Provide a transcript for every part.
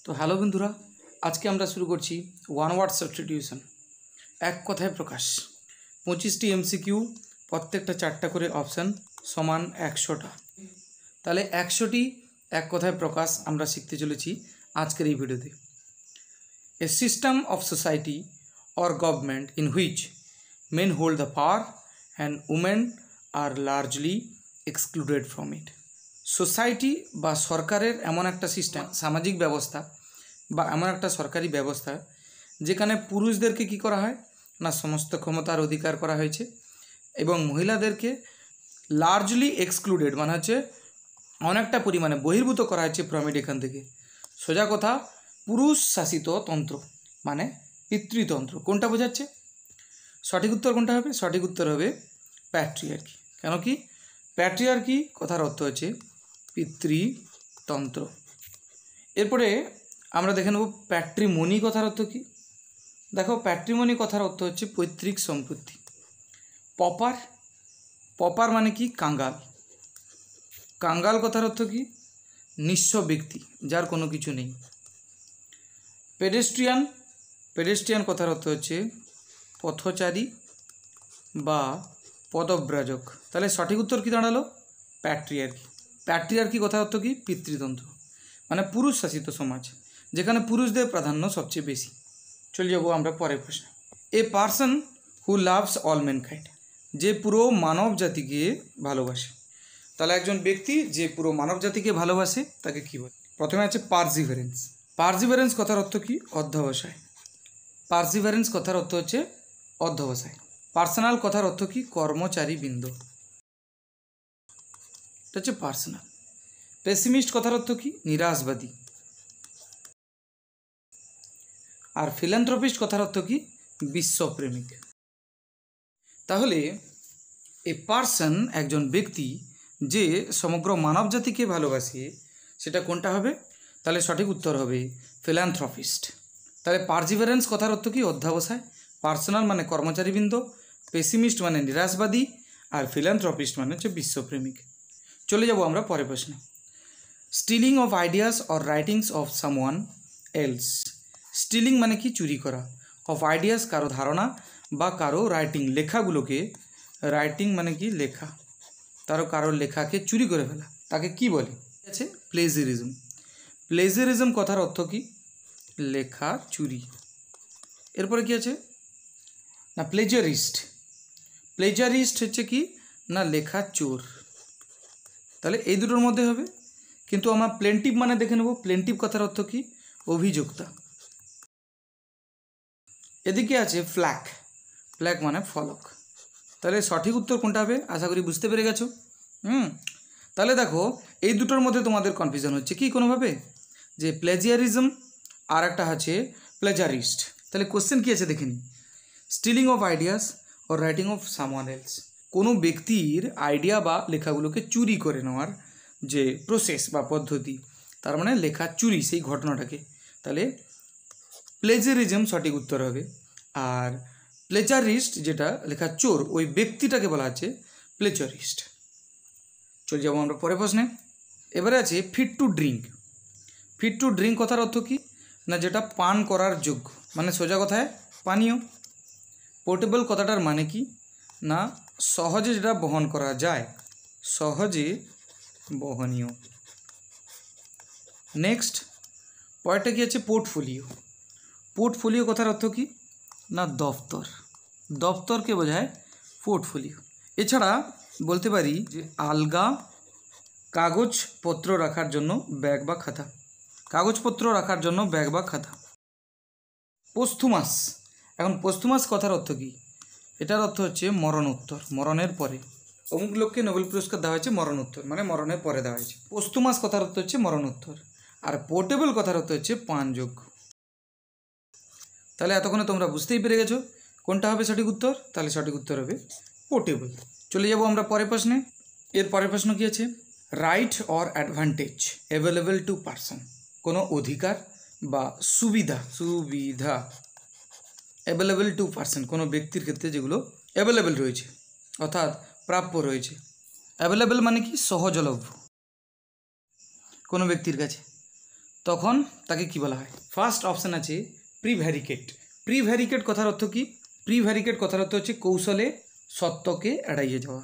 तो हेलो बंधुरा आज के আমরা শুরু করছি ওয়ান ওয়ার্ড সাবস্টিটিউশন এক কথায় প্রকাশ 25টি এমসিকিউ প্রত্যেকটা 4টা করে অপশন সমান 100টা তাহলে 100টি এক কথায় প্রকাশ আমরা শিখতে চলেছি আজকের এই ভিডিওতে a system of society or government in which men hold the power and women are largely excluded from it society বা সরকারের এমন একটা সিস্টেম সামাজিক ব্যবস্থা বা এমন একটা সরকারি ব্যবস্থা যেখানে পুরুষদেরকে কি করা হয় না সমস্ত ক্ষমতার অধিকার করা হয়েছে এবং মহিলাদেরকে লার্জলি এক্সক্লুডেড মানে হচ্ছে অনেকটা পরিমাণে বহির্ভূত করা হয়েছে ফ্রম ইট এখান থেকে সোজা কথা পুরুষ শাসিত তন্ত্র মানে পিতৃতন্ত্র কোনটা বোঝাচ্ছে সঠিক উত্তর কোনটা হবে সঠিক উত্তর হবে প্যাট্রিয়ার্কি কেন কি প্যাট্রিয়ার্কি কথার অর্থ হচ্ছে পিতৃতন্ত্র এরপরে আমরা দেখে নেব প্যাট্রিমনি কথার অর্থ কি দেখো প্যাট্রিমনি কথার অর্থ হচ্ছে পৈতৃক সম্পত্তি পপার পপার মানে কি কাঙ্গাল কাঙ্গাল কথার অর্থ কি নিঃস্ব ব্যক্তি যার কোনো কিছু নেই পেডেস্ট্রিয়ান পেডেস্ট্রিয়ান কথার অর্থ হচ্ছে পথচারী বা পদব্রাজক তাহলে সঠিক উত্তর কি দাঁড়ালো প্যাট্রিয়ার্কি প্যাট্রিয়ার্কি কথার অর্থ কি পিতৃতন্ত্র মানে পুরুষ শাসিত সমাজ যেখানে পুরুষদের প্রাধান্য সবচেয়ে বেশি চলে যাবো আমরা পরের প্রশ্ন এ person who loves all mankind যে পুরো মানব জাতিকে ভালোবাসে তাহলে একজন ব্যক্তি যে পুরো মানব জাতিকে ভালোবাসে তাকে কী বলে প্রথমে আছে পারজিভারেন্স পারজিভারেন্স কথার অর্থ কি অধ্যবসায় পারজিভারেন্স কথার অর্থ হচ্ছে অধ্যবসায় পার্সোনাল কথার অর্থ কি কর্মচারী বৃন্দ এটা হচ্ছে পার্সোনাল পেসিমিস্ট কথার অর্থ কি নিরাশবাদী আর ফিল্যান্থ্রপিস্ট কথার অর্থ কি বিশ্বপ্রেমিক তাহলে এ পার্সন একজন ব্যক্তি যে সমগ্র মানব জাতিকে ভালোবাসে সেটা কোনটা হবে তাহলে সঠিক উত্তর হবে ফিল্যান্থ্রপিস্ট তাহলে পারজিভারেন্স কথার অর্থ কি অধ্যবসায় পার্সোনাল মানে কর্মচারীবৃন্দ পেসিমিস্ট মানে নিরাশবাদী আর ফিল্যান্থ্রপিস্ট মানে হচ্ছে বিশ্বপ্রেমিক চলে যাব আমরা পরের প্রশ্নে stealing of ideas or writings of someone else stealing মানে কি চুরি করা অফ আইডিয়াস কারো ধারণা বা কারো রাইটিং লেখাগুলোকে রাইটিং মানে কি লেখা কারো লেখাকে চুরি করে ফেলা তাকে কি বলে আছে প্লেজারিজম প্লেজারিজম কথার অর্থ কি লেখা চুরি এরপরে কি আছে না প্লেজারিস্ট প্লেজারিস্ট হচ্ছে কি না লেখা চোর তাহলে এই দুটোর মধ্যে হবে কিন্তু আমরা প্লেন্টিভ মানে দেখে নেব প্লেন্টিভ কথার অর্থ কি অভিযোক্তা এদিকে আছে ফ্ল্যাগ ফ্ল্যাগ মানে ফলক তাহলে সঠিক উত্তর কোনটা হবে আশা করি বুঝতে পেরে গেছো তাহলে দেখো এই দুটোর মধ্যে তোমাদের কনফিউশন হচ্ছে কি কোনোভাবে যে প্লেজিয়ারিজম আর একটা আছে প্লেজারিস্ট তাহলে কোশ্চেন কী আছে দেখে নি স্টিলিং অফ আইডিয়াস ও রাইটিং অফ সামওয়ান এলস কোনো ব্যক্তির আইডিয়া বা লেখাগুলোকে চুরি করে নেওয়ার যে প্রসেস বা পদ্ধতি তার মানে লেখা চুরি সেই ঘটনাটাকে তাহলে প্লেজারিজম সঠিক উত্তর হবে আর প্লেজারিস্ট যেটা লেখা চোর ওই ব্যক্তিটাকে বলা আছে প্লেজারিস্ট চলে যাবো আমরা পরের প্রশ্নে এবারে আছে fit to drink fit to drink কথার অর্থ কি না যেটা পান করার যোগ্য মানে সোজা কথায় পানীয় পোর্টেবল কথাটার মানে কি না সহজে যেটা বহন করা যায় সহজে বহনীয় নেক্সট পরেরটা কি আছে পোর্টফোলিও পোর্টফোলিও কথার অর্থ কি না দফতর দফতরকে বোঝায় পোর্টফোলিও এছাড়া বলতে পারি যে আলগা কাগজপত্র রাখার জন্য ব্যাগ বা খাতা কাগজপত্র রাখার জন্য ব্যাগ বা খাতা পোস্থুমাস এখন পোস্থুমাস কথার অর্থ কী এটার অর্থ হচ্ছে মরণোত্তর মরণের পরে অমুক লোককে নোবেল পুরস্কার দেওয়া হয়েছে মরণোত্তর মানে মরণের পরে দেওয়া হয়েছে পোস্থুমাস কথার অর্থ হচ্ছে মরণোত্তর আর পোর্টেবল কথার অর্থ হচ্ছে পানযোগ্য তাহলে এতক্ষণে তোমরা বুঝতেই পেরে গেছো কোনটা হবে সঠিক উত্তর তাহলে সঠিক উত্তর হবে পোর্টেবল চলে যাব আমরা পরের প্রশ্নে এর পরের প্রশ্ন কী আছে right or advantage available to person কোনো অধিকার বা সুবিধা অ্যাভেলেবল টু পারসন কোনো ব্যক্তির ক্ষেত্রে যেগুলো অ্যাভেলেবল রয়েছে অর্থাৎ প্রাপ্য রয়েছে অ্যাভেলেবল মানে কি সহজলভ্য কোনো ব্যক্তির কাছে তখন তাকে কি বলা হয়? ফার্স্ট অপশান আছে প্রিভ্যারিকেট। প্রিভ্যারিকেট কথার অর্থ কি? প্রিভ্যারিকেট কথার অর্থ হচ্ছে কৌশলে সত্যকে এড়িয়ে যাওয়া।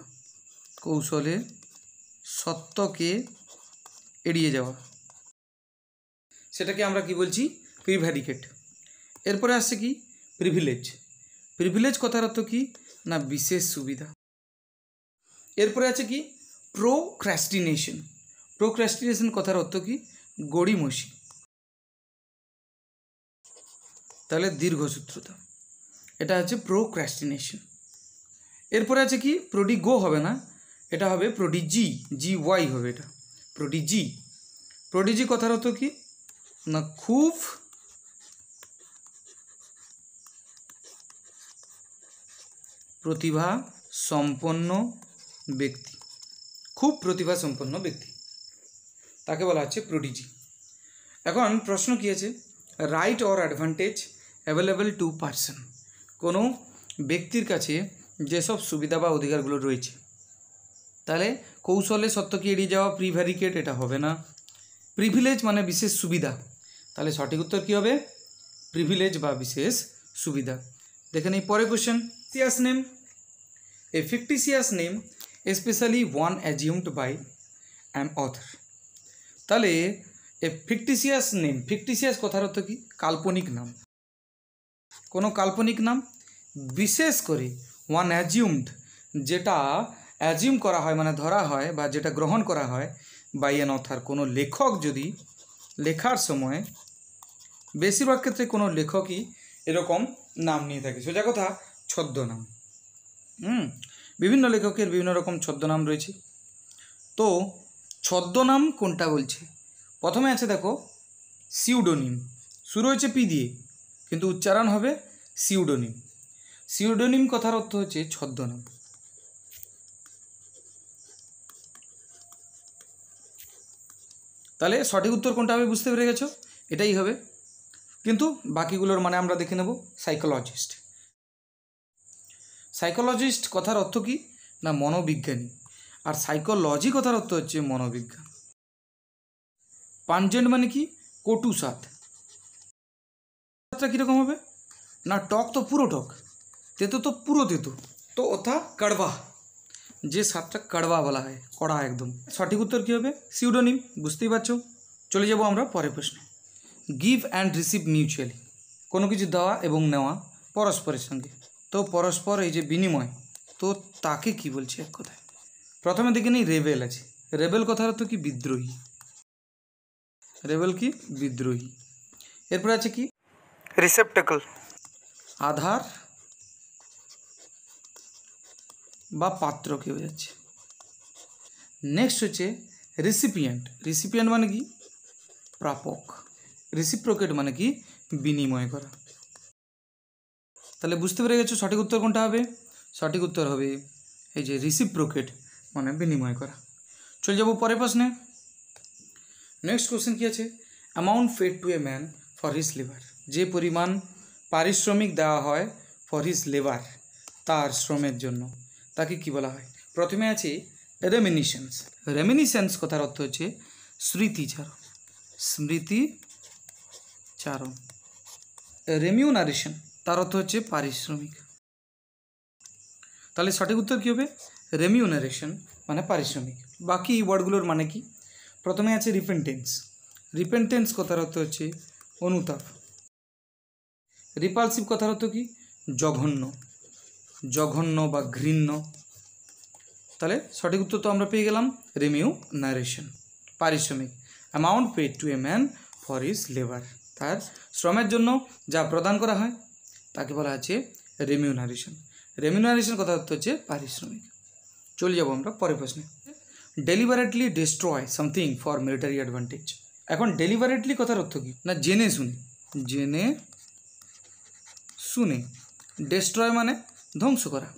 কৌশলে সত্যকে এড়িয়ে যাওয়া, সেটাকে আমরা কি বলছি? প্রিভ্যারিকেট। এরপরে আসছে কি? প্রিভিলেজ। প্রিভিলেজ কথার অর্থ কি? না বিশেষ সুবিধা। এরপরে আছে কি? প্রোক্রাস্টিনেশন। প্রোক্রাস্টিনেশন কথার অর্থ কি? গড়িমসি। তাহলে দীর্ঘসূত্রতা, এটা হচ্ছে প্রোক্রাস্টিনেশন। এরপরে আছে কি? প্রোডিগো হবে না, এটা হবে প্রোডিজি, GY হবে এটা, প্রোডিজি। প্রোডিজি কথার অর্থ কি? না খুব প্রতিভা সম্পন্ন ব্যক্তি। খুব প্রতিভা সম্পন্ন ব্যক্তি, তাকে বলা হচ্ছে প্রোডিজি। এখন প্রশ্ন কী আছে? Right or advantage available to person. কোনো ব্যক্তির কাছে যেসব সুবিধা বা অধিকারগুলো রয়েছে, তাহলে কৌশলে সত্যকে এড়িয়ে যাওয়া প্রিভ্যারিকেট, এটা হবে না। প্রিভিলেজ মানে বিশেষ সুবিধা, তাহলে সঠিক উত্তর কী হবে? প্রিভিলেজ বা বিশেষ সুবিধা। দেখেন এই পরে question. Fictitious name. A fictitious name specially one assumed by an author. তাহলে এ ফিক্টিশিয়াস নেম, ফিক্টিশিয়াস কথার অর্থ কি? কাল্পনিক নাম। কোনো কাল্পনিক নাম, বিশেষ করে ওয়ান অ্যাজিউমড, যেটা অ্যাজিউম করা হয় মানে ধরা হয় বা যেটা গ্রহণ করা হয় বাই অ্যান অথার, কোনো লেখক যদি লেখার সময়, বেশিরভাগ ক্ষেত্রে কোনো লেখকই এরকম নাম নিয়ে থাকে। সোজা কথা ছদ্মনাম। বিভিন্ন লেখকের বিভিন্ন রকম ছদ্মনাম রয়েছে। তো ছদ্মনাম কোনটা বলছে? প্রথমে আছে দেখো সিউডোনিম, শুরু হয়েছে পি দিয়ে কিন্তু উচ্চারণ হবে সিউডোনিম। সিউডোনিম কথার অর্থ হচ্ছে ছদ্মনাম। তাহলে সঠিক উত্তর কোনটা হবে বুঝতে পেরে গেছো? এটাই হবে, কিন্তু বাকিগুলোর মানে আমরা দেখে নেব। সাইকোলজিস্ট। সাইকোলজিস্ট কথার অর্থ কি? না মনোবিজ্ঞানী, আর সাইকোলজি কথার অর্থ হচ্ছে মনোবিজ্ঞান। পাঞ্জেন্ট মানে কি? কটু স্বাদ। স্বাদটা কীরকম হবে? না টক তো পুরো টক, তেতো তো পুরো তেতো, তো ওটা কড়বা, যে স্বাদটা কড়বা বলা হয়, কড়া একদম। সঠিক উত্তর কী হবে? সিউডোনিম। বুঝতেই পারছো। চলে যাব আমরা পরের প্রশ্নে। Give and receive mutually. কোনো কিছু দেওয়া এবং নেওয়া পরস্পরের সঙ্গে, তো পরস্পর এই যে বিনিময়, তো তাকে কি বলছে এক কথায়? প্রথমে দেখে নিই রেবেল আছে। রেবেল কথার অর্থ কি? বিদ্রোহী। রেবেল কি? বিদ্রোহী। এরপরে আছে কি? রিসেপ্টাকল, আধার বা পাত্রকে বোঝাচ্ছে। নেক্সট হচ্ছে রিসিপিয়েন্ট। রিসিপিয়েন্ট মানে কি? প্রাপক। রিসিপ্রোকেট মানে কি? বিনিময় করা। তাহলে বুঝতে পেরে গেছো সঠিক উত্তর কোনটা হবে? সঠিক উত্তর হবে এই যে রিসিপ্রোকেট মানে বিনিময় করা। চলে যাব পরের প্রশ্নে। নেক্সট কোশ্চেন কি আছে? Amount paid to a man for his labour. যে পরিমাণ পারিশ্রমিক দেওয়া হয় ফর হিজ লেবার, তার শ্রমের জন্য, তাকে কি বলা হয়? প্রথমে আছে রেমিনিশেন্স। রেমিনিশেন্স কথার অর্থ হচ্ছে স্মৃতিচারণ। স্মৃতিচারণ। রেমিউনারেশন তার অর্থ হচ্ছে পারিশ্রমিক। তাহলে সঠিক উত্তর কী হবে? রেমিউনারেশন মানে পারিশ্রমিক। বাকি ওয়ার্ডগুলোর মানে কি? প্রথমে আছে রিপেন্টেন্স। রিপেন্টেন্স কথার অর্থ হচ্ছে অনুতাপ। রিপালসিভ কথার অর্থ কি? জঘন্য, জঘন্য বা ঘৃণ্য। তাহলে সঠিক উত্তর তো আমরা পেয়ে গেলাম রেমিউনারেশন, পারিশ্রমিক। Amount paid to a man for his labour, তার শ্রমের জন্য যা প্রদান করা হয় তাকে বলা হচ্ছে রেমিউনারেশন। রেমিউনারেশন কথা অর্থ হচ্ছে পারিশ্রমিক। চলে যাব আমরা পরের প্রশ্নে। Deliberately destroy something for military advantage. এখন ডেলিভারেটলি কথার অর্থ কি? না জেনে শুনে। জেনে শুনে। ডিস্ট্রয় মানে ধ্বংস করা।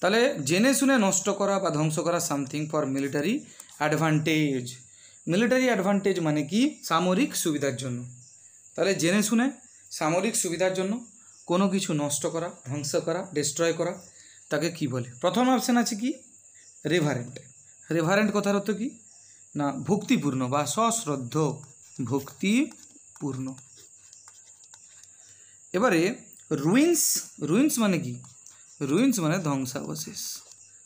তাহলে জেনে শুনে নষ্ট করা বা ধ্বংস করা something for military advantage. Military advantage মানে কি? সামরিক সুবিধার জন্য। তাহলে জেনে শুনে সামরিক সুবিধার জন্য কোনো কিছু নষ্ট করা, ধ্বংস করা, ডিস্ট্রয় করা, তাকে কি বলে? প্রথম অপশান আছে কি? রেভারেন্ট। রেভারেন্ট কথার অর্থ কি? না ভক্তিপূর্ণ বা সশ্রদ্ধ। ভক্তিপূর্ণ। এবারে রুইন্স, রুইন্স মানে কি? রুইন্স মানে ধ্বংসাবশেষ।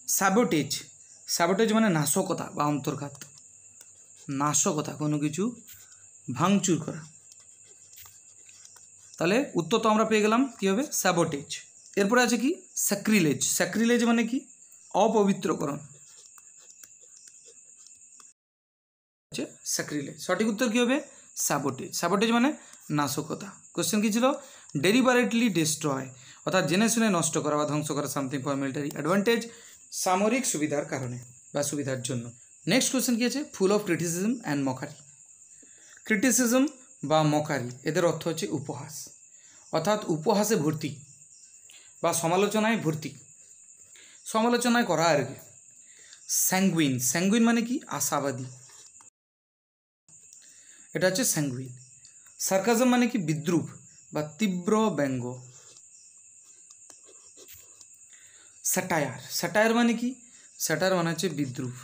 স্যাবোটেজ, স্যাবোটেজ মানে নাশকতা বা অন্তর্ঘাত, নাশকতা, কোনো কিছু ভাঙচুর করা। তাহলে উত্তর তো আমরা পেয়ে গেলাম কী হবে? স্যাবোটেজ। এরপরে আছে কি? স্যাক্রিলেজ। স্যাক্রিলেজ মানে কি? অপবিত্রকরণ। স্যাক্রিলেজ, সঠিক উত্তর কী হবে? স্যাবোটেজ। স্যাবোটেজ মানে নাশকতা। কোশ্চেন কী ছিল? ডেলিবারেটলি ডিস্ট্রয়, অর্থাৎ জেনে শুনে নষ্ট করা বা ধ্বংস করা সামথিং ফর মিলিটারি অ্যাডভান্টেজ, সামরিক সুবিধার কারণে বা সুবিধার জন্য। নেক্সট কোশ্চেন কী আছে? Full of criticism and mockery. Criticism বা মকারি এদের অর্থ হচ্ছে উপহাস, অর্থাৎ উপহাসে ভর্তি বা সমালোচনায় ভর্তি, সমালোচনায় করা আর কি। স্যাঙ্গুইন, স্যাঙ্গুইন মানে কি? আশাবাদী, এটা হচ্ছে স্যাঙ্গুইন। সার্কাজম মানে কি? বিদ্রুপ বা তীব্র ব্যঙ্গ। স্যাটায়ার, স্যাটায়ার মানে কি? স্যাটায়ার মানে হচ্ছে বিদ্রুপ।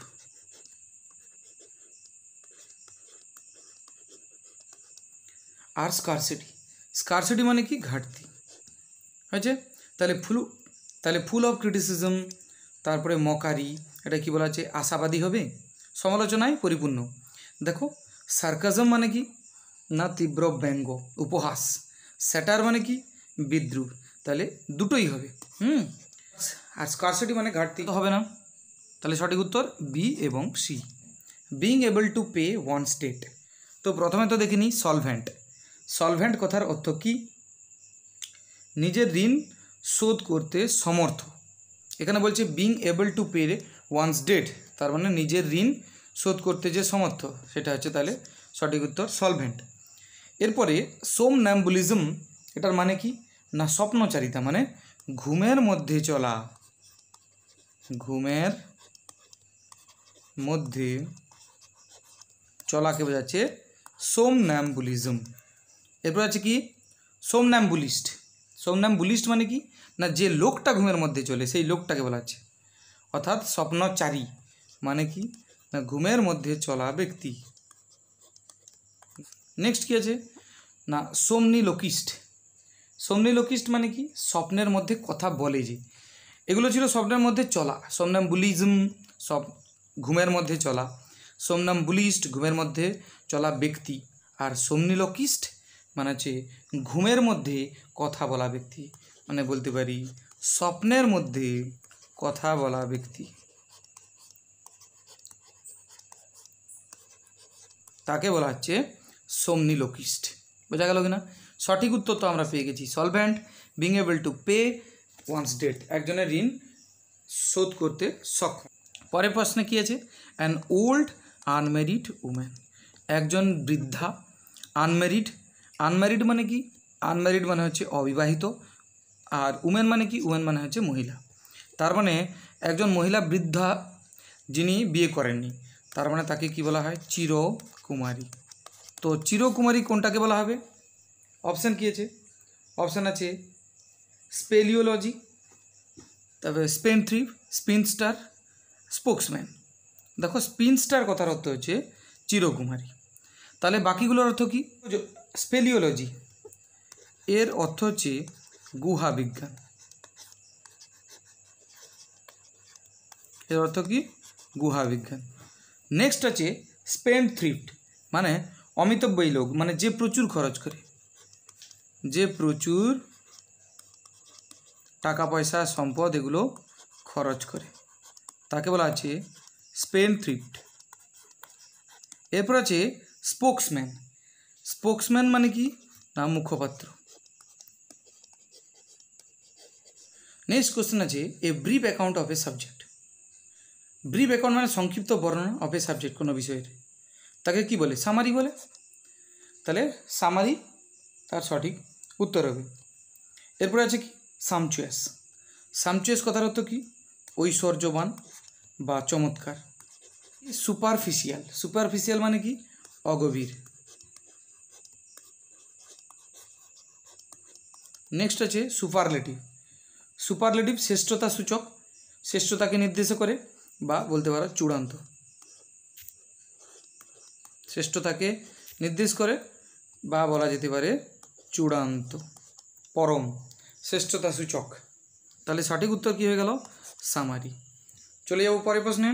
আর স্কারসিটি, স্কারসিটি মানে কি? ঘাটতি। হয়েছে? তাহলে ফুল অফ ক্রিটিসিজম, তারপরে মকারি, এটা কি বলা আছে? আশাবাদী হবে, সমালোচনায় পরিপূর্ণ। দেখো সার্কাজম মানে কি? না তীব্র ব্যঙ্গ, উপহাস। স্যাটার মানে কি? বিদ্রুপ। তাহলে দুটোই হবে। আর স্কারসিটি মানে ঘাটতি হবে না। তাহলে সঠিক উত্তর বি এবং C. Being able to pay one's debt. তো প্রথমে তো দেখে নিই সলভেন্ট। সলভেন্ট কথার অর্থ কি? নিজের ঋণ শোধ করতে সমর্থ। এখানে বলছে being able to pay one's debt, তার মানে নিজের ঋণ শোধ করতে যে সমর্থ, সেটা হচ্ছে তাহলে সঠিক উত্তর সলভেন্ট। এরপরে সোমন্যাম্বুলিজম, এটার মানে কি? না স্বপ্নচারিতা, মানে ঘুমের মধ্যে চলা, ঘুমের মধ্যে চলাকে বোঝাচ্ছে সোমন্যাম্বুলিজম। এরপর আছে কি? সোমন্যাম্বুলিস্ট। সোমন্যাম্বুলিস্ট মানে কি? না যে লোকটা ঘুমের মধ্যে চলে সেই লোকটাকে বলা হচ্ছে, অর্থাৎ স্বপ্নচারী মানে কি? না ঘুমের মধ্যে চলা ব্যক্তি। নেক্সট কি আছে? না সোমনিলোকিস্ট। সোমনিলোকিস্ট মানে কি? স্বপ্নের মধ্যে কথা বলে যে। এগুলো ছিল স্বপ্নের মধ্যে চলা। সোমনাম্বুলিজম সব ঘুমের মধ্যে চলা, সোমনাম্বুলিস্ট ঘুমের মধ্যে চলা ব্যক্তি, আর সোমনিলোকিস্ট মানে হচ্ছে ঘুমের মধ্যে কথা বলা ব্যক্তি, মানে বলতে পারি স্বপ্নের মধ্যে কথা বলা ব্যক্তি, তাকে বলা হচ্ছে সোমনিলোকিস্ট। বোঝা গেল কিনা? সঠিক উত্তর তো আমরা পেয়ে গেছি solvent, being able to pay one's debt, একজনের ঋণ শোধ করতে সক্ষম। পরের প্রশ্নে কী আছে? অ্যান ওল্ড আনম্যারিড উম্যান, একজন বৃদ্ধা। আনম্যারিড, আনম্যারিড মানে কি? আনম্যারিড মানে হচ্ছে অবিবাহিত, আর উমেন মানে কি? উমেন মানে হচ্ছে মহিলা। তার মানে একজন মহিলা বৃদ্ধা যিনি বিয়ে করেননি, তার মানে তাকে কি বলা হয়? চিরকুমারী। তো চিরকুমারী কোনটাকে বলা হবে? অপশান কী আছে? অপশান আছে স্পেলিওলজি, তারপরে স্পেনথ্রিফ, স্পিনস্টার, স্পোক্সম্যান। দেখো স্পিনস্টার কথার অর্থ হচ্ছে চিরকুমারী, তাহলে বাকিগুলোর অর্থ কি? স্পেলিওলজি এর অর্থ হচ্ছে গুহা বিজ্ঞান, এর অর্থ কি? গুহা বিজ্ঞান। নেক্সট আছে স্পেন্ডথ্রিফট, মানে অমিতব্যয়ী লোক, মানে যে প্রচুর খরচ করে, যে প্রচুর টাকা পয়সা সম্পদ এগুলো খরচ করে, তাকে বলা আছে স্পেন্ডথ্রিফট। এরপর আছে স্পোক্সম্যান। স্পোক্সম্যান মানে কি? না মুখপাত্র। নেক্সট কোশ্চেন আছে a brief account of A subject. Brief account মানে সংক্ষিপ্ত বর্ণনা অফ এ সাবজেক্ট, কোনো বিষয়ের, তাকে কি বলে? সামারি বলে। তাহলে সামারি তার সঠিক উত্তর হবে। এরপরে আছে কি? সামচুয়াস। সামচুয়াস কথার অর্থ কি? ঐশ্বর্যবান বা চমৎকার। সুপারফিশিয়াল, সুপারফিশিয়াল মানে কি? অগভীর। নেক্সট আছে সুপারলেটিভ। সুপারলেটিভ শ্রেষ্ঠতা সূচক, শ্রেষ্ঠতাকে নির্দেশ করে, বা বলতে পারো চূড়ান্ত, শ্রেষ্ঠতাকে নির্দেশ করে বা বলা যেতে পারে চূড়ান্ত, পরম, শ্রেষ্ঠতা সূচক। তাহলে সঠিক উত্তর কী হয়ে গেল? সামারি। চলে যাব পরের প্রশ্নে।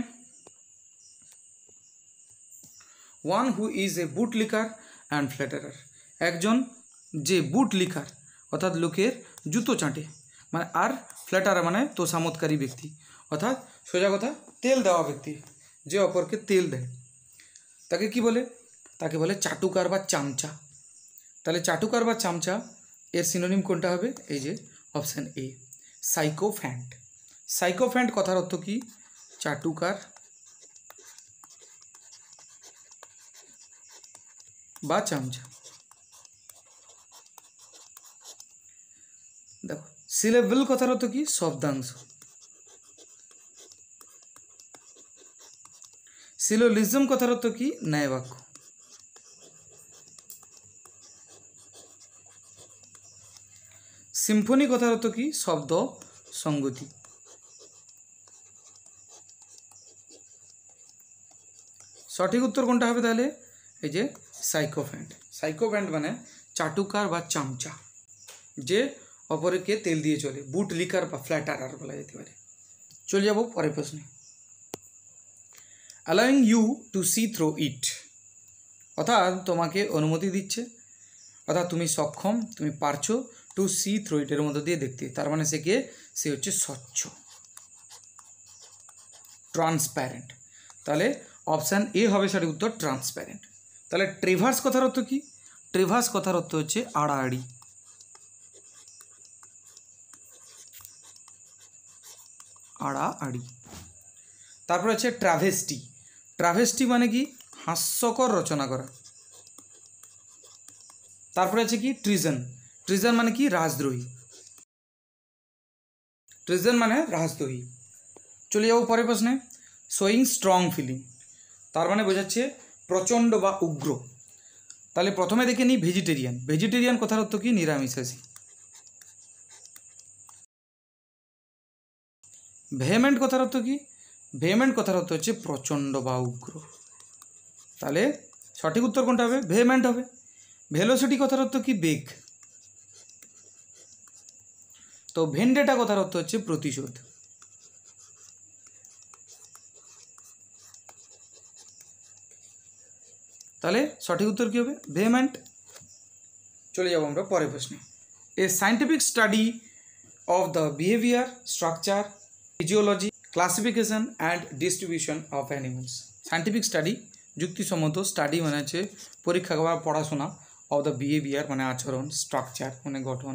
One who is a boot licker and flatterer, একজন যে বুট লিকার অর্থাৎ লোকের জুতো চাটে, মানে আর ফ্ল্যাটারার মানে তোষামতকারী ব্যক্তি, অর্থাৎ সোজা কথা তেল দেওয়া ব্যক্তি, যে অপরকে তেল দেয়, তাকে কি বলে? তাকে বলে চাটুকার বা চামচা। তাহলে চাটুকার বা চামচা এর সিনোনিম কোনটা হবে? এই যে অপশান এ, সাইকোফ্যান্ট। সাইকোফ্যান্ট কথার অর্থ কি? চাটুকার বা চামচা। দেখো, সিলেবল কথার অর্থ কি? শব্দাংশ। সিলোলিজম কথার অর্থ কি? ন্যায় বাক্য। সিম্ফনি কথার অর্থ কি? শব্দ সঙ্গতি। সঠিক উত্তর কোনটা হবে তাহলে? এই যে সাইকোফ্যান্ট। সাইকোফ্যান্ট মানে চাটুকার বা চামচা, যে অপরকে তেল দিয়ে চলে, বুট লিকার বা ফ্ল্যাটারার বলা যেতে পারে। চলে যাব পরের প্রশ্নে। Allowing you to see through it, অর্থাৎ তোমাকে অনুমতি দিচ্ছে, অর্থাৎ তুমি সক্ষম, তুমি পারছো টু সি থ্রু ইট, এর মধ্যে দিয়ে দেখতে। তার মানে সে কে? সে হচ্ছে স্বচ্ছ, ট্রান্সপ্যারেন্ট। তাহলে অপশান এ হবে সঠিক উত্তর, ট্রান্সপ্যারেন্ট। তাহলে ট্রেভার্স কথার অর্থ কি? ট্রেভার্স কথার অর্থ হচ্ছে আড়াআড়ি, আড়াআড়ি। তারপর হচ্ছে ট্রাভেস্টি। ট্রাভেস্টি মানে কি? হাস্যকর রচনা করা। তারপরে আছে কি? ট্রিজন। ট্রিজন মানে কি? রাজদ্রোহী। ট্রিজন মানে রাজদ্রোহী। চলে যাবো পরের প্রশ্নে। শোয়িং স্ট্রং ফিলিং, তার মানে বোঝাচ্ছে প্রচণ্ড বা উগ্র। তাহলে প্রথমে দেখে নিই ভেজিটেরিয়ান। ভেজিটেরিয়ান কথার অর্থ কি? নিরামিষাশী। ভেহেমেন্ট কথার অর্থ কি? ভেহেমেন্ট কথার অর্থ হচ্ছে প্রচণ্ড বা উগ্র। তাহলে সঠিক উত্তর কোনটা হবে? ভেহেমেন্ট হবে। ভেলোসিটি কথার অর্থ কি? বেগ। তো ভেন্ডেটা কথার অর্থ হচ্ছে প্রতিশোধ। তাহলে সঠিক উত্তর কী হবে? ভেহেমেন্ট। চলে যাব আমরা পরের প্রশ্নে। A scientific study of the behaviour, structure, physiology, classification and distribution of animals. Scientific study, যুক্তিসম্মত, স্টাডি মানে হচ্ছে পরীক্ষা বা পড়াশোনা, অফ দ্য বিহেভিয়ার মানে আচরণ, স্ট্রাকচার মানে গঠন,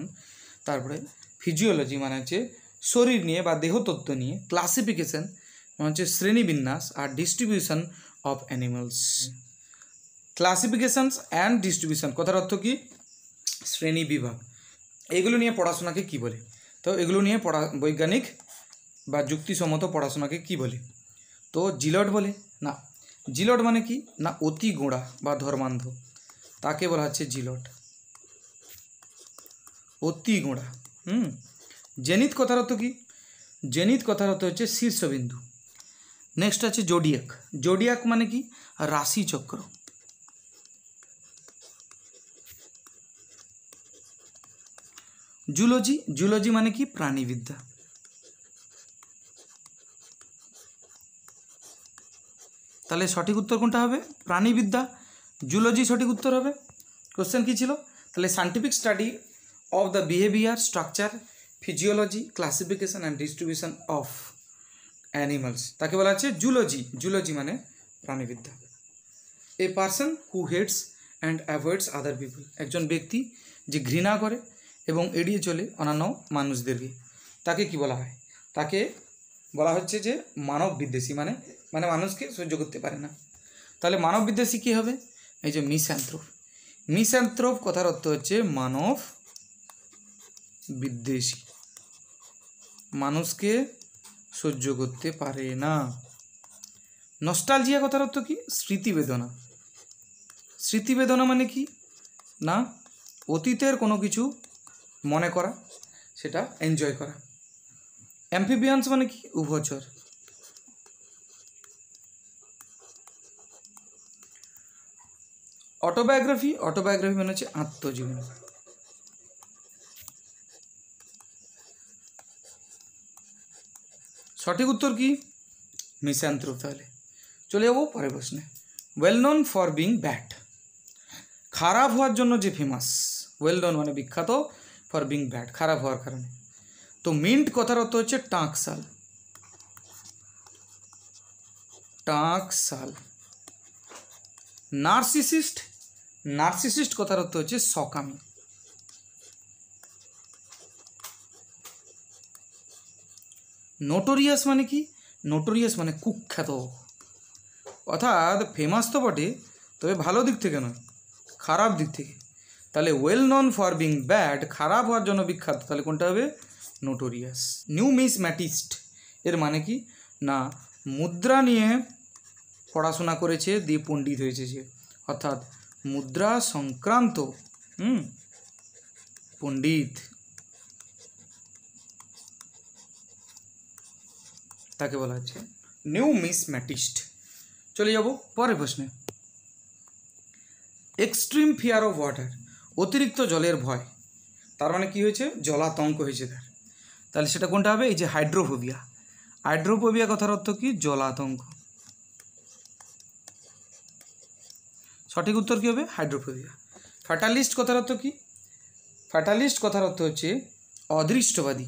তারপরে ফিজিওলজি মানে হচ্ছে শরীর নিয়ে বা দেহতত্ত্ব নিয়ে, ক্লাসিফিকেশন মানে হচ্ছে শ্রেণীবিন্যাস, আর distribution of animals. Classifications and distribution কথার অর্থ কি? শ্রেণী বিভাগ। এগুলো নিয়ে পড়াশোনাকে কি বলে? তো এগুলো নিয়ে বৈজ্ঞানিক বা যুক্তিসম্মত পড়াশোনাকে কি বলে? তো জিলট বলে না। জিলট মানে কি? না অতি গোঁড়া বা ধর্মান্ধ, তাকে বলা হচ্ছে জিলট, অতি গোঁড়া। জেনিত কথার অর্থ কি? জেনিত কথার অর্থ হচ্ছে শীর্ষবিন্দু। নেক্সট আছে জোডিয়াক। জোডিয়াক মানে কি? রাশিচক্র। জুলজি। জুলজি মানে কি? প্রাণীবিদ্যা। তাহলে সঠিক উত্তর কোনটা হবে? প্রাণীবিদ্যা। জুলজি সঠিক উত্তর হবে। কোশ্চেন কী ছিল? তাহলে scientific study of the behaviour, structure, physiology, classification and distribution of animals, তাকে বলা হচ্ছে জুলজি। জুলজি মানে প্রাণীবিদ্যা। A person who hates and avoids other people, একজন ব্যক্তি যে ঘৃণা করে এবং এড়িয়ে চলে অন্যান্য মানুষদেরকে, তাকে কি বলা হয়? তাকে বলা হচ্ছে যে মানব বিদ্বেষী, মানে মানে মানুষকে সহ্য করতে পারে না। তাহলে মানব বিদ্বেষী কী হবে? এই যে মিস্যান্থ্রোপ। মিস্যান্থ্রোপ কথার অর্থ হচ্ছে মানব বিদ্বেষী, মানুষকে সহ্য করতে পারে না। নস্টালজিয়া কথার অর্থ কি? স্মৃতিবেদনা। স্মৃতিবেদনা মানে কি? না অতীতের কোনো কিছু মনে করা, সেটা এনজয় করা। অ্যাম্ফিবিয়ান্স মানে কি? উভচর। অটোবায়োগ্রাফি, অটোবায়োগ্রাফি মানে হচ্ছে আত্মজীবনী। সঠিক উত্তর কি? মিস্যান্থ্রোপ। তাহলে চলে যাবো পরের প্রশ্নে। Well known for being bad, খারাপ হওয়ার জন্য যে ফেমাস, ওয়েল নন মানে বিখ্যাত, ফর বিং ব্যাড খারাপ হওয়ার কারণে। তো মিন্ট কথার অর্থ হচ্ছে টাকশাল, টাকশাল। নার্সিসিস্ট, নার্সিসিস্ট কথার অর্থ হচ্ছে সকামী। নোটোরিয়াস মানে কি? নোটোরিয়াস মানে কুখ্যাত, অর্থাৎ ফেমাস তো বটে, তবে ভালো দিক থেকে নয়, খারাপ দিক থেকে। তাহলে well known for being bad, খারাপ হওয়ার জন্য বিখ্যাত, তাহলে কোনটা হবে? নোটোরিয়াস। নিউমিসম্যাটিস্ট এর মানে কি না, মুদ্রা নিয়ে পড়াশোনা করেছে দিয়ে পণ্ডিত হয়েছে যে, অর্থাৎ মুদ্রা সংক্রান্ত পণ্ডিত, তাকে বলা হচ্ছে নিউমিসম্যাটিস্ট। চলে যাব পরের প্রশ্নে। এক্সট্রিম ফিয়ার অফ ওয়াটার, অতিরিক্ত জলের ভয়, তার মানে কি হয়েছে? জলাতঙ্ক হয়েছে তার। তাহলে সেটা কোনটা হবে? এই যে হাইড্রোফোবিয়া। হাইড্রোফোবিয়া কথার অর্থ কি? জলাতঙ্ক। সঠিক উত্তর কী হবে? হাইড্রোফোবিয়া। ফ্যাটালিস্ট কথার অর্থ কি? ফ্যাটালিস্ট কথার অর্থ হচ্ছে অদৃষ্টবাদী।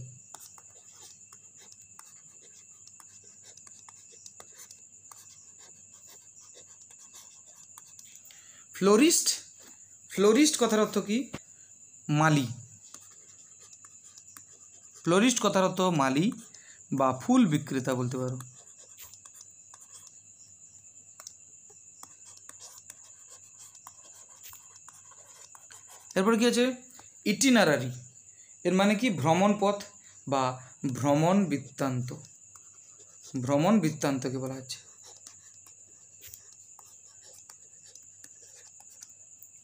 ফ্লোরিস্ট, ফ্লোরিস্ট কথার অর্থ কি? মালি। ফ্লোরিস্ট কথার অর্থ মালি বা ফুল বিক্রেতা বলতে পারো। এরপর কি আছে? ইটিনারারি, এর মানে কি? ভ্রমণ পথ বা ভ্রমণ বৃত্তান্ত। ভ্রমণ বৃত্তান্তকে বলা হচ্ছে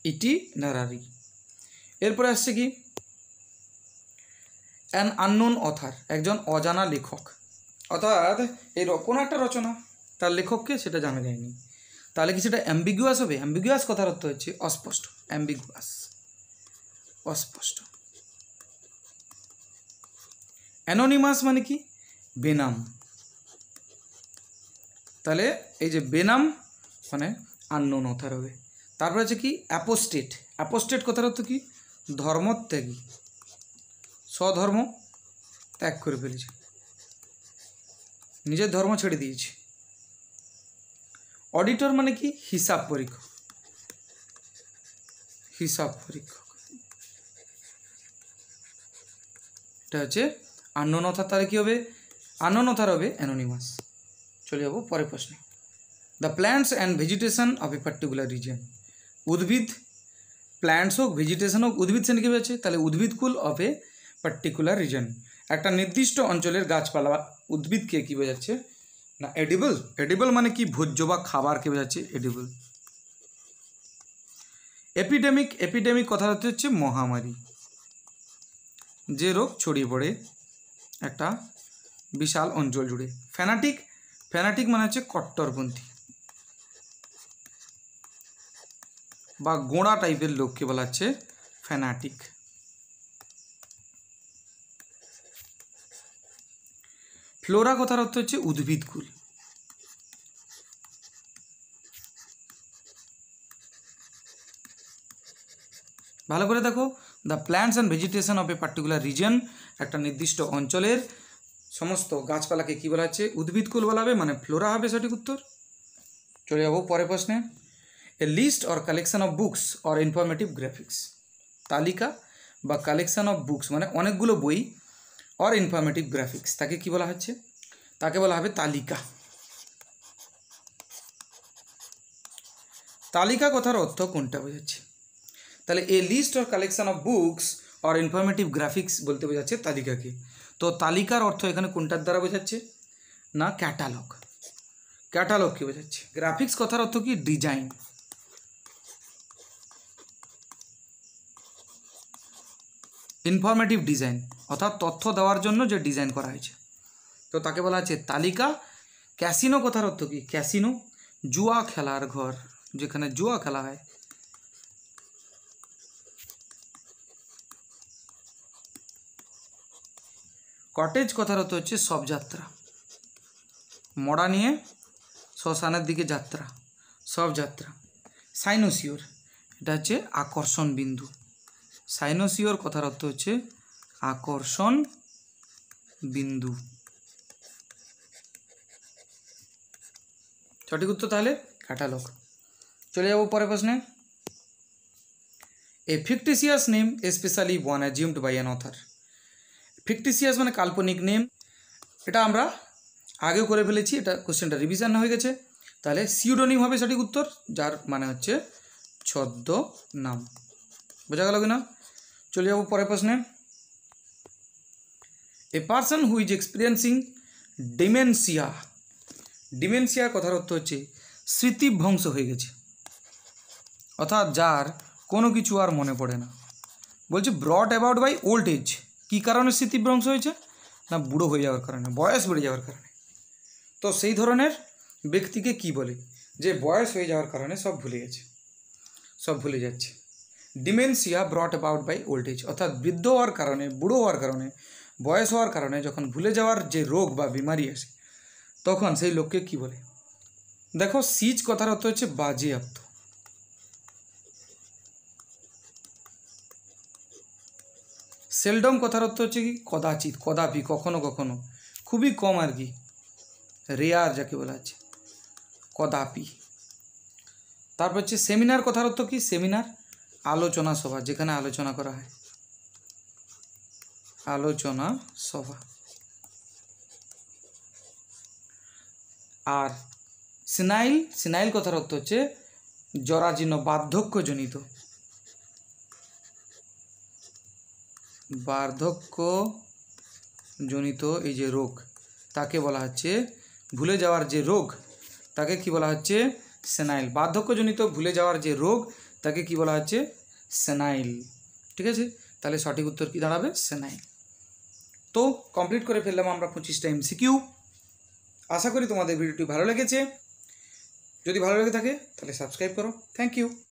ইটিনারারি। এরপরে আসছে কি? অ্যান আননোন অথার, একজন অজানা লেখক, অর্থাৎ এই কোনো একটা রচনা, তার লেখককে সেটা জানা যায়নি, তাহলে কি সেটা অ্যাম্বিগুয়াস হবে? অ্যাম্বিগুয়াস কথার অর্থ হচ্ছে অস্পষ্ট, অ্যাম্বিগুয়াস, অস্পষ্ট। অ্যানোনিমাস মানে কি? বেনাম। তাহলে এই যে বেনাম মানে আননোন অথার হবে। তারপর আছে কি? অ্যাপোস্টেট। অ্যাপোস্টেট কথার অর্থ কি? ধর্মত্যাগী, স্বধর্ম ত্যাগ করে ফেলেছে, নিজের ধর্ম ছেড়ে দিয়েছে। অডিটর মানে কি? হিসাব পরীক্ষক, হিসাব পরীক্ষক। এটা হচ্ছে আননোন অথার। তাহলে কী হবে? আননোন অথার হবে অ্যানোনিমাস। চলে যাবো পরের প্রশ্নে। The plants and vegetation of a particular reason, উদ্ভিদ, প্ল্যান্টস হোক ভেজিটেশন হোক, উদ্ভিদ শ্রেণী কী হচ্ছে? তাহলে উদ্ভিদকুল অফ এ পার্টিকুলার রিজন, একটা নির্দিষ্ট অঞ্চলের গাছপালা উদ্ভিদকে কী বোঝাচ্ছে না? এডিবল। এডিবল মানে কি? ভোজ্য বা খাবারকে বোঝাচ্ছে এডিবল। এপিডেমিক, এপিডেমিক কথার অর্থ হচ্ছে মহামারী, যে রোগ ছড়িয়ে পড়ে একটা বিশাল অঞ্চল জুড়ে। ফ্যানাটিক, ফ্যানাটিক মানে হচ্ছে কট্টরপন্থী বা গোঁড়া টাইপের লোককে বলা হচ্ছে ফ্যানাটিক। ফ্লোরা কথার অর্থ হচ্ছে উদ্ভিদকুল। ভালো করে দেখো, the plants and vegetation of a particular reason, একটা নির্দিষ্ট অঞ্চলের সমস্ত গাছপালাকে কী বলা হচ্ছে? উদ্ভিদকুল বলা হবে, মানে ফ্লোরা হবে সঠিক উত্তর। চলে যাবো পরের প্রশ্নে। A list or collection of books or informative graphics, তালিকা বা কালেকশন অফ বুকস মানে অনেকগুলো বই, অর ইনফরমেটিভ গ্রাফিক্স, তাকে কি বলা হচ্ছে? তাকে বলা হবে তালিকা। তালিকা কথার অর্থ কোনটা বোঝাচ্ছে? তাহলে a list or collection of books or informative graphics বলতে বোঝাচ্ছে তালিকাকে। তো তালিকার অর্থ এখানে কোনটার দ্বারা বোঝাচ্ছে না? ক্যাটালগ। ক্যাটালগকে বোঝাচ্ছে। গ্রাফিক্স কথার অর্থ কি? ডিজাইন। ইনফরমেটিভ ডিজাইন অর্থাৎ তথ্য দেওয়ার জন্য যে ডিজাইন করা হয়েছে, তো তাকে বলা হচ্ছে তালিকা। ক্যাসিনো কথার অর্থ কি? ক্যাসিনো জুয়া খেলার ঘর, যেখানে জুয়া খেলা হয় কটেজ কথার অর্থ হচ্ছে শবযাত্রা, মড়া নিয়ে শ্মশানের দিকে যাত্রা, শবযাত্রা। সাইনোসিওর এটা হচ্ছে আকর্ষণ বিন্দু, সাইনোসিওর কথার অর্থ হচ্ছে আকর্ষণ বিন্দু। সঠিক উত্তর তাহলে ক্যাটালগ। চলে যাব পরের প্রশ্নে। A fictitious name specially one assumed by an author. Fictitious মানে কাল্পনিক নেম, এটা আমরা আগেও করে ফেলেছি, এটা কোশ্চেনটা রিভিশন হয়ে গেছে। তাহলে সিউডোনিম হবে সঠিক উত্তর, যার মানে হচ্ছে ছদ্ম নাম। বোঝা গেল কিনা? চলে যাব পরের প্রশ্নে। এ person who is experiencing dementia, dementia কথার অর্থ হচ্ছে স্মৃতিভ্রংশ হয়ে গেছে, অর্থাৎ যার কোনো কিছু আর মনে পড়ে না। বলছে brought about by old age, কী কারণে স্মৃতিভ্রংশ হয়েছে? না বুড়ো হয়ে যাওয়ার কারণে, বয়স বেড়ে যাওয়ার কারণে। তো সেই ধরনের ব্যক্তিকে কি বলে? যে বয়স হয়ে যাওয়ার কারণে সব ভুলে গেছে, সব ভুলে যাচ্ছে। Dementia brought about by old age, অর্থাৎ বৃদ্ধ হওয়ার কারণে, বুড়ো হওয়ার কারণে, বয়স হওয়ার কারণে যখন ভুলে যাওয়ার যে রোগ বা বিমারি আসে, তখন সেই লোককে কি বলে? দেখো, সিজ কথার অর্থ হচ্ছে বাজেয়াপ্ত, সেলডম কথার অর্থ হচ্ছে কি কদাচিৎ, কদাপি, কখনো কখনো, খুবই কম আর কি, রেয়ার যাকে বলা আছে, কদাপি। তারপর হচ্ছে সেমিনার কথার অর্থ কি? সেমিনার আলোচনা সভা, যেখানে আলোচনা করা হয়, আলোচনা সভা। আর সিনাইল, সিনাইল কথার অর্থ হচ্ছে জরাজীর্ণ, বার্ধক্যজনিত, বার্ধক্যজনিত এই যে রোগ, তাকে বলা হচ্ছে, ভুলে যাওয়ার যে রোগ তাকে কি বলা হচ্ছে? সেনাইল। বার্ধক্যজনিত ভুলে যাওয়ার যে রোগ তাকে কি বলা হচ্ছে? সেনাইল। ঠিক আছে, তাহলে সঠিক উত্তর কি দাঁড়াবে? সেনাইল। তো কমপ্লিট করে ফেললাম আমরা 25টা এমসিকিউ। আশা করি তোমাদের ভিডিওটি ভালো লেগেছে। যদি ভালো লেগে থাকে তাহলে সাবস্ক্রাইব করো। Thank you.